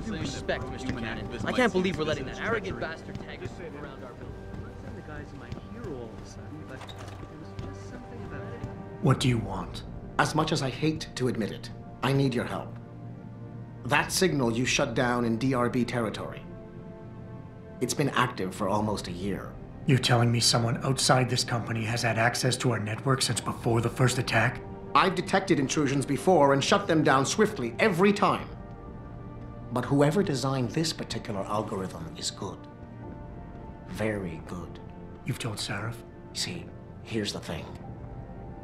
due respect, Mr. Cannon, I can't believe we're letting that arrogant bastard Taggart move around our building. I'm not saying the guy's my hero all of a sudden, but there was just something about it. What do you want? As much as I hate to admit it, I need your help. That signal you shut down in DRB territory. It's been active for almost a year. You're telling me someone outside this company has had access to our network since before the first attack? I've detected intrusions before and shut them down swiftly every time. But whoever designed this particular algorithm is good. Very good. You've told Sarif? See, here's the thing.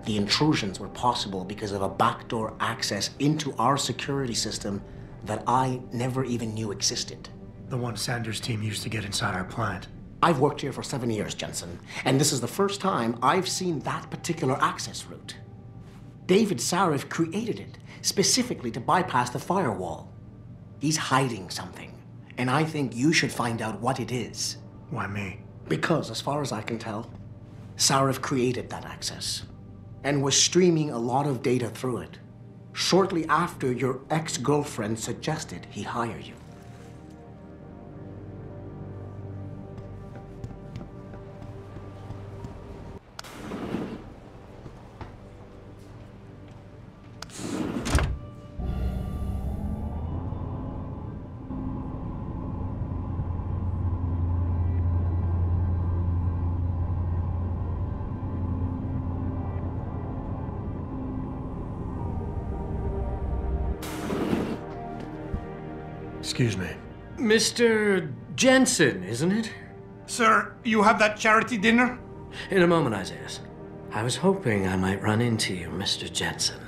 The intrusions were possible because of a backdoor access into our security system that I never even knew existed. The one Sanders' team used to get inside our plant. I've worked here for 7 years, Jensen, and this is the first time I've seen that particular access route. David Sarif created it specifically to bypass the firewall. He's hiding something, and I think you should find out what it is. Why me? Because, as far as I can tell, Sarif created that access and was streaming a lot of data through it shortly after your ex-girlfriend suggested he hire you. Excuse me. Mr. Jensen, isn't it? Sir, you have that charity dinner? In a moment, Isaiah. I was hoping I might run into you, Mr. Jensen.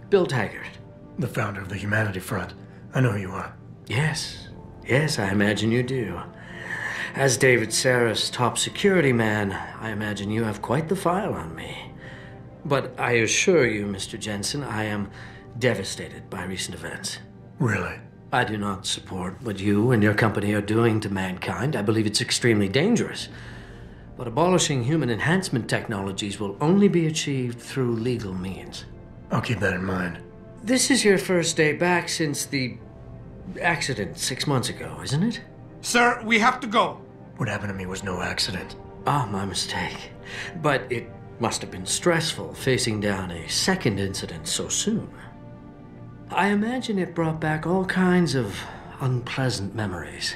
Bill Taggart. The founder of the Humanity Front. I know who you are. Yes, I imagine you do. As David Sarif's top security man, I imagine you have quite the file on me. But I assure you, Mr. Jensen, I am devastated by recent events. Really? I do not support what you and your company are doing to mankind. I believe it's extremely dangerous. But abolishing human enhancement technologies will only be achieved through legal means. I'll keep that in mind. This is your first day back since the accident 6 months ago, isn't it? Sir, we have to go. What happened to me was no accident. Ah, my mistake. But it must have been stressful facing down a second incident so soon. I imagine it brought back all kinds of unpleasant memories.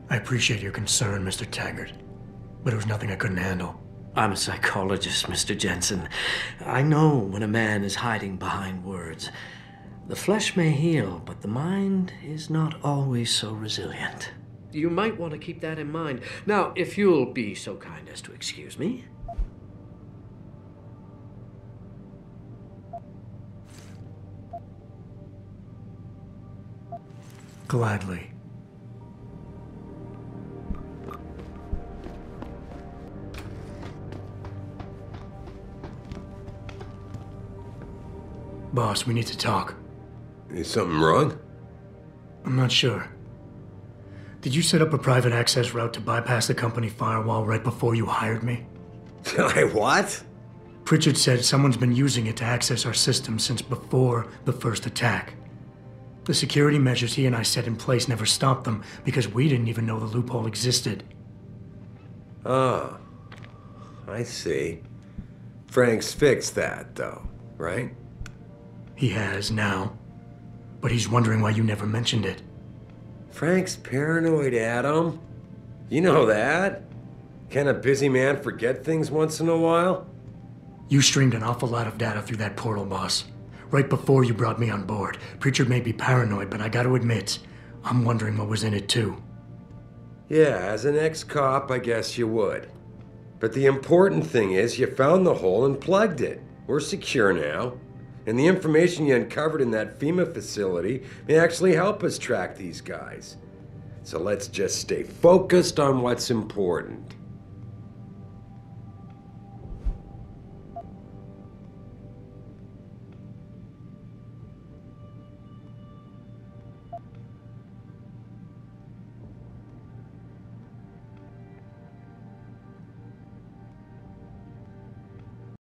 I appreciate your concern, Mr. Taggart, but it was nothing I couldn't handle. I'm a psychologist, Mr. Jensen. I know when a man is hiding behind words. The flesh may heal, but the mind is not always so resilient. You might want to keep that in mind. Now, if you'll be so kind as to excuse me. Gladly. Boss, we need to talk. Is something wrong? I'm not sure. Did you set up a private access route to bypass the company firewall right before you hired me? What? Pritchard said someone's been using it to access our system since before the first attack. The security measures he and I set in place never stopped them because we didn't even know the loophole existed. Oh, I see. Frank's fixed that, though, right? He has now, but he's wondering why you never mentioned it. Frank's paranoid, Adam. You know that. Can a busy man forget things once in a while? You streamed an awful lot of data through that portal, boss. Right before you brought me on board. Pritchard may be paranoid, but I gotta admit, I'm wondering what was in it too. Yeah, as an ex-cop, I guess you would. But the important thing is you found the hole and plugged it. We're secure now. And the information you uncovered in that FEMA facility may actually help us track these guys. So let's just stay focused on what's important.